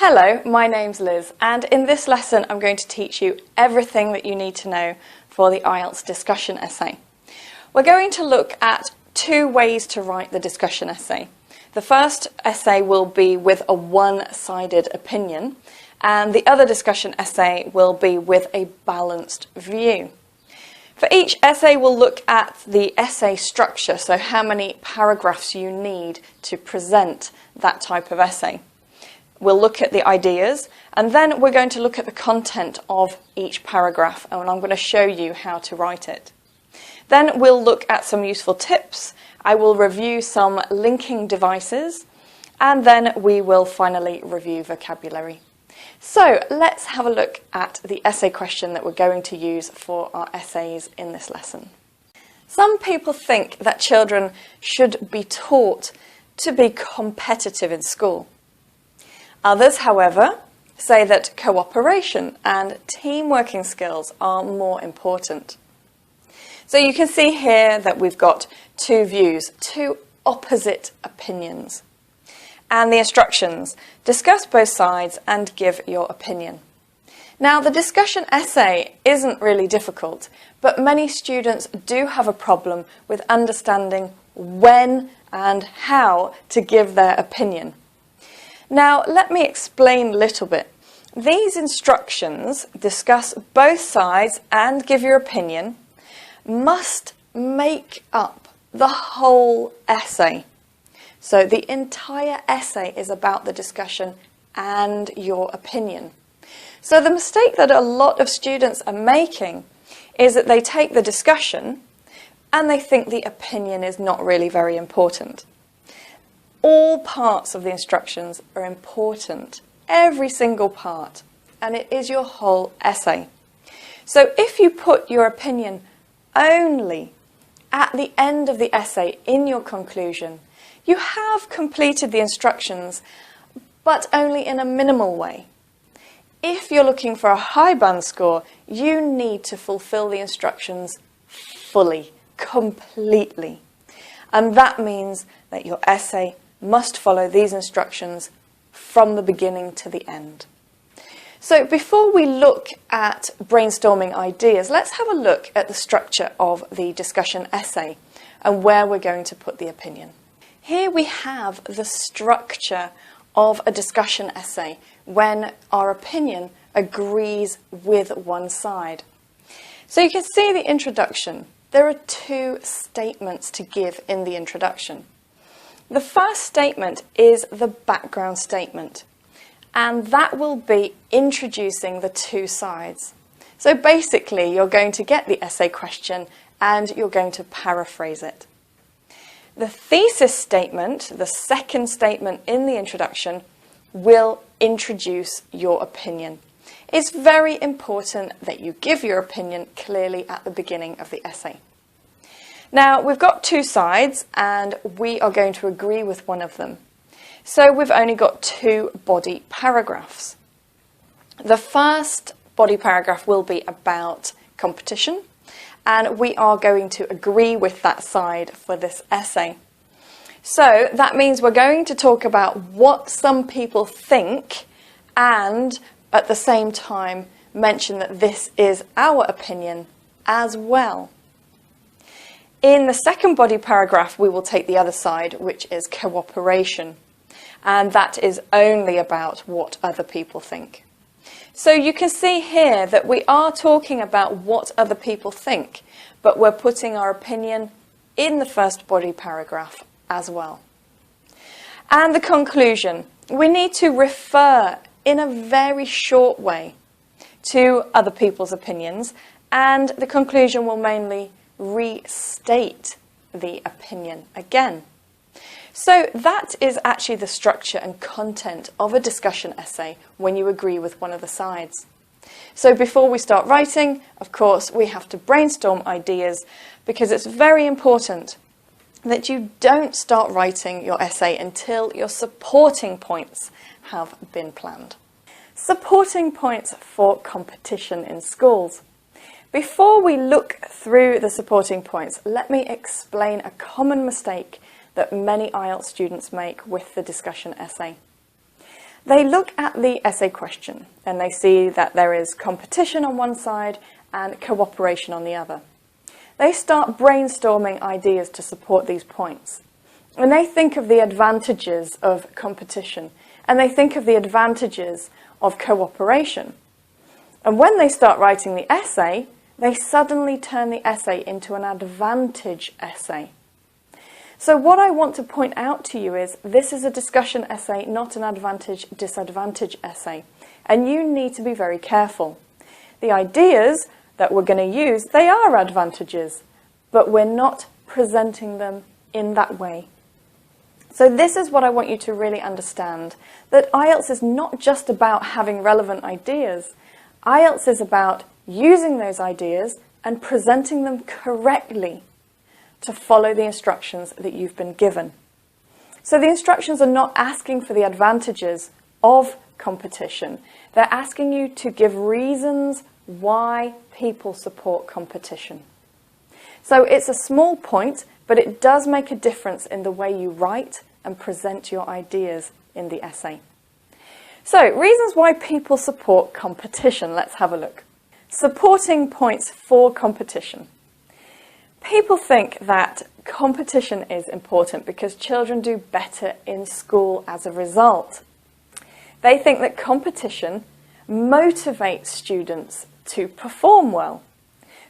Hello, my name's Liz, and in this lesson I'm going to teach you everything that you need to know for the IELTS discussion essay. We're going to look at two ways to write the discussion essay. The first essay will be with a one-sided opinion, and the other discussion essay will be with a balanced view. For each essay, we'll look at the essay structure, so how many paragraphs you need to present that type of essay. We'll look at the ideas, and then we're going to look at the content of each paragraph, and I'm going to show you how to write it. Then we'll look at some useful tips. I will review some linking devices, and then we will finally review vocabulary. So let's have a look at the essay question that we're going to use for our essays in this lesson. Some people think that children should be taught to be competitive in school. Others, however, say that cooperation and team working skills are more important. So you can see here that we've got two views, two opposite opinions. And the instructions: discuss both sides and give your opinion. Now, the discussion essay isn't really difficult, but many students do have a problem with understanding when and how to give their opinion. Now, let me explain a little bit. These instructions, discuss both sides and give your opinion, must make up the whole essay. So the entire essay is about the discussion and your opinion. So the mistake that a lot of students are making is that they take the discussion and they think the opinion is not really very important. All parts of the instructions are important, every single part, and it is your whole essay. So if you put your opinion only at the end of the essay in your conclusion, you have completed the instructions, but only in a minimal way. If you're looking for a high band score, you need to fulfill the instructions fully, completely. And that means that your essay must follow these instructions from the beginning to the end. So before we look at brainstorming ideas, let's have a look at the structure of the discussion essay and where we're going to put the opinion. Here we have the structure of a discussion essay when our opinion agrees with one side. So you can see the introduction. There are two statements to give in the introduction. The first statement is the background statement, and that will be introducing the two sides. So basically, you're going to get the essay question and you're going to paraphrase it. The thesis statement, the second statement in the introduction, will introduce your opinion. It's very important that you give your opinion clearly at the beginning of the essay. Now, we've got two sides and we are going to agree with one of them. So we've only got two body paragraphs. The first body paragraph will be about competition, and we are going to agree with that side for this essay. So that means we're going to talk about what some people think and at the same time mention that this is our opinion as well. In the second body paragraph, we will take the other side, which is cooperation. And that is only about what other people think. So you can see here that we are talking about what other people think, but we're putting our opinion in the first body paragraph as well. And the conclusion, we need to refer in a very short way to other people's opinions, and the conclusion will mainly restate the opinion again. So that is actually the structure and content of a discussion essay when you agree with one of the sides. So before we start writing, of course, we have to brainstorm ideas, because it's very important that you don't start writing your essay until your supporting points have been planned. Supporting points for competition in schools. Before we look through the supporting points, let me explain a common mistake that many IELTS students make with the discussion essay. They look at the essay question and they see that there is competition on one side and cooperation on the other. They start brainstorming ideas to support these points. And they think of the advantages of competition and they think of the advantages of cooperation. And when they start writing the essay, they suddenly turn the essay into an advantage essay. So what I want to point out to you is this is a discussion essay, not an advantage-disadvantage essay. And you need to be very careful. The ideas that we're going to use, they are advantages, but we're not presenting them in that way. So this is what I want you to really understand, that IELTS is not just about having relevant ideas. IELTS is about using those ideas and presenting them correctly to follow the instructions that you've been given. So the instructions are not asking for the advantages of competition. They're asking you to give reasons why people support competition. So it's a small point, but it does make a difference in the way you write and present your ideas in the essay. So, reasons why people support competition. Let's have a look. Supporting points for competition. People think that competition is important because children do better in school as a result. They think that competition motivates students to perform well.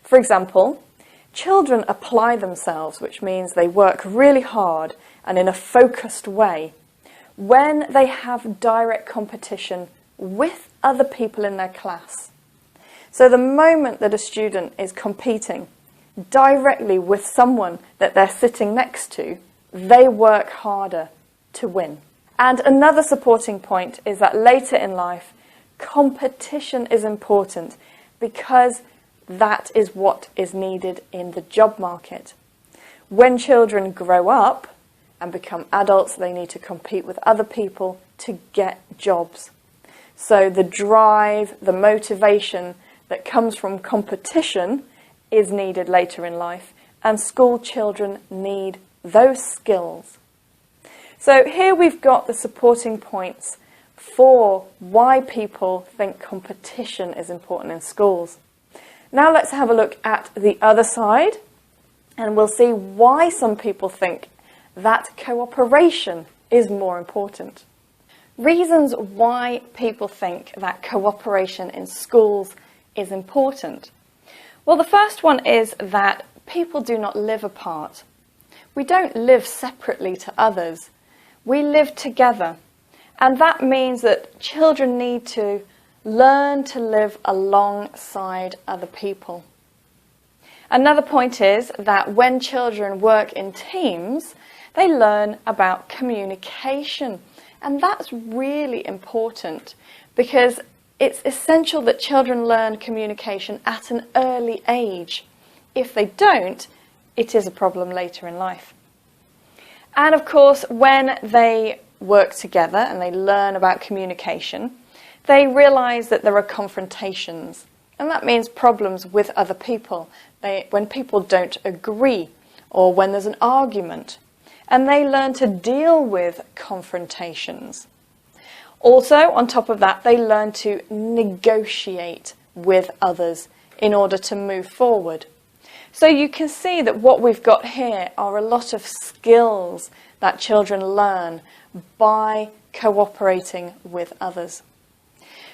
For example, children apply themselves, which means they work really hard and in a focused way when they have direct competition with other people in their class. So the moment that a student is competing directly with someone that they're sitting next to, they work harder to win. And another supporting point is that later in life, competition is important because that is what is needed in the job market. When children grow up and become adults, they need to compete with other people to get jobs. So the drive, the motivation that comes from competition is needed later in life, and school children need those skills. So here we've got the supporting points for why people think competition is important in schools. Now let's have a look at the other side, and we'll see why some people think that cooperation is more important. Reasons why people think that cooperation in schools is important. Well, the first one is that people do not live apart. We don't live separately to others. We live together. And that means that children need to learn to live alongside other people. Another point is that when children work in teams, they learn about communication. And that's really important because it's essential that children learn communication at an early age. If they don't, it is a problem later in life. And of course, when they work together and they learn about communication, they realise that there are confrontations. And that means problems with other people. When people don't agree or when there's an argument. And they learn to deal with confrontations. Also, on top of that, they learn to negotiate with others in order to move forward. So you can see that what we've got here are a lot of skills that children learn by cooperating with others.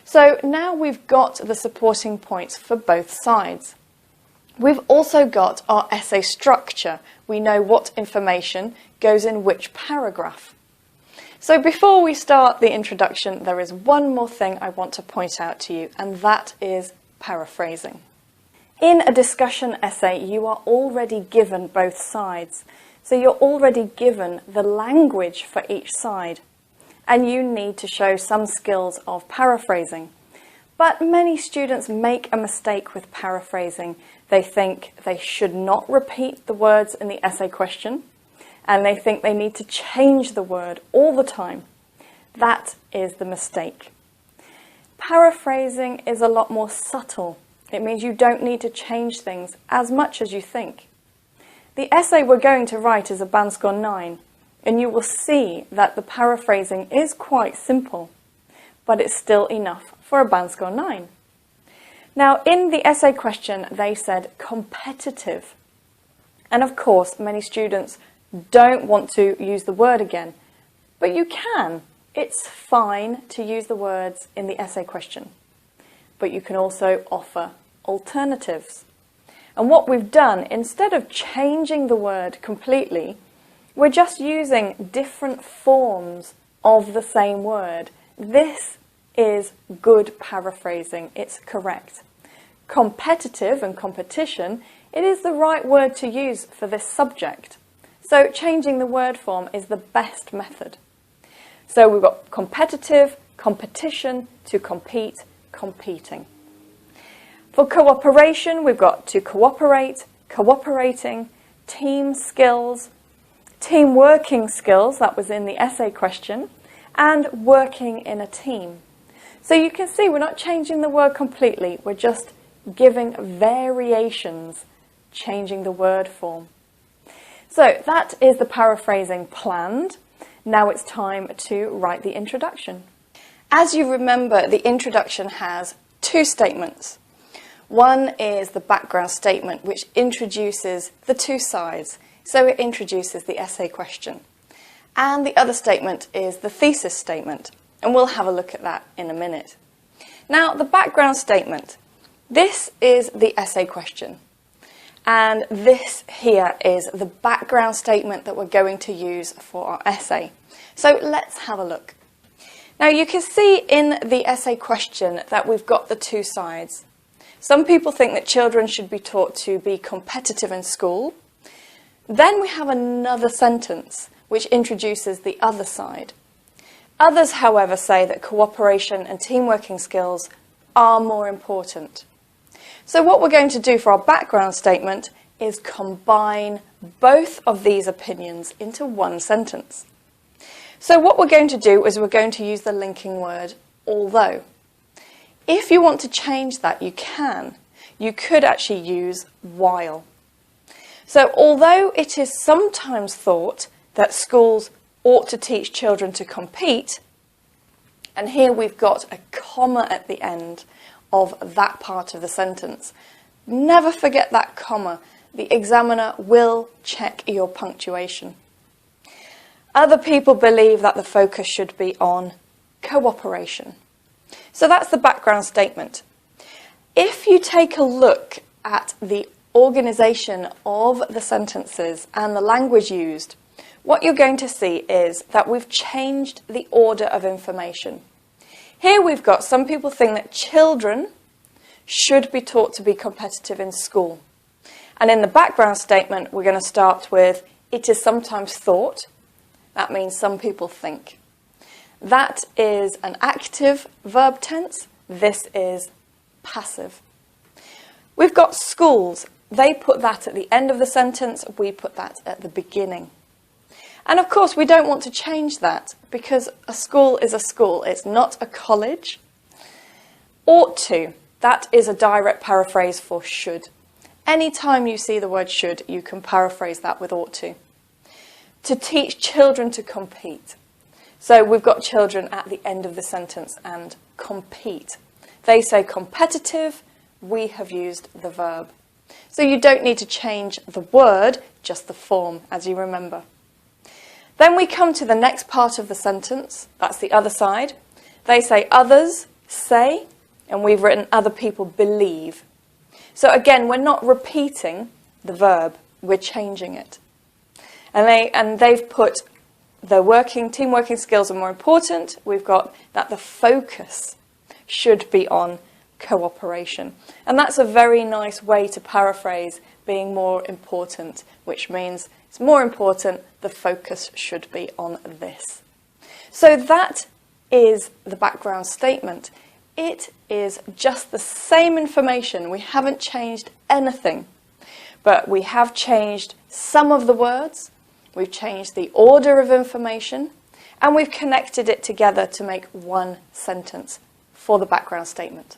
So now we've got the supporting points for both sides. We've also got our essay structure. We know what information goes in which paragraph. So before we start the introduction, there is one more thing I want to point out to you, and that is paraphrasing. In a discussion essay, you are already given both sides. So you're already given the language for each side, and you need to show some skills of paraphrasing. But many students make a mistake with paraphrasing. They think they should not repeat the words in the essay question, and they think they need to change the word all the time. That is the mistake. Paraphrasing is a lot more subtle. It means you don't need to change things as much as you think. The essay we're going to write is a band score 9, and you will see that the paraphrasing is quite simple. but it's still enough for a band score 9. Now, in the essay question, they said competitive. And of course, many students don't want to use the word again, but you can. It's fine to use the words in the essay question, but you can also offer alternatives. And what we've done, instead of changing the word completely, we're just using different forms of the same word. This is good paraphrasing. It's correct. Competitive and competition, it is the right word to use for this subject. So changing the word form is the best method. So we've got competitive, competition, to compete, competing. For cooperation, we've got to cooperate, cooperating, team skills, team working skills, that was in the essay question, and working in a team. So you can see we're not changing the word completely, we're just giving variations, changing the word form. So that is the paraphrasing planned. Now it's time to write the introduction. As you remember, the introduction has two statements. One is the background statement, which introduces the two sides. So it introduces the essay question. And the other statement is the thesis statement. And we'll have a look at that in a minute. Now, the background statement. This is the essay question. And this here is the background statement that we're going to use for our essay. So let's have a look. Now you can see in the essay question that we've got the two sides. Some people think that children should be taught to be competitive in school. Then we have another sentence which introduces the other side. Others, however, say that cooperation and team working skills are more important. So what we're going to do for our background statement is combine both of these opinions into one sentence. So what we're going to do is we're going to use the linking word although. If you want to change that, you can. You could actually use while. So although it is sometimes thought that schools ought to teach children to compete, and here we've got a comma at the end of that part of the sentence. Never forget that comma. The examiner will check your punctuation. Other people believe that the focus should be on cooperation. So that's the background statement. If you take a look at the organisation of the sentences and the language used, what you're going to see is that we've changed the order of information. Here we've got some people think that children should be taught to be competitive in school. And in the background statement, we're going to start with, it is sometimes thought. That means some people think. That is an active verb tense. This is passive. We've got schools. They put that at the end of the sentence. We put that at the beginning. And of course, we don't want to change that because a school is a school. It's not a college. Ought to. That is a direct paraphrase for should. Anytime you see the word should, you can paraphrase that with ought to. To teach children to compete. So we've got children at the end of the sentence and compete. They say competitive. We have used the verb. So you don't need to change the word, just the form, as you remember. Then we come to the next part of the sentence. That's the other side. They say others say, and we've written other people believe. So again, we're not repeating the verb, we're changing it. And they've put the team working skills are more important. We've got that the focus should be on cooperation. And that's a very nice way to paraphrase being more important, which means it's more important, the focus should be on this. So that is the background statement. It is just the same information. We haven't changed anything, but we have changed some of the words, we've changed the order of information, and we've connected it together to make one sentence for the background statement.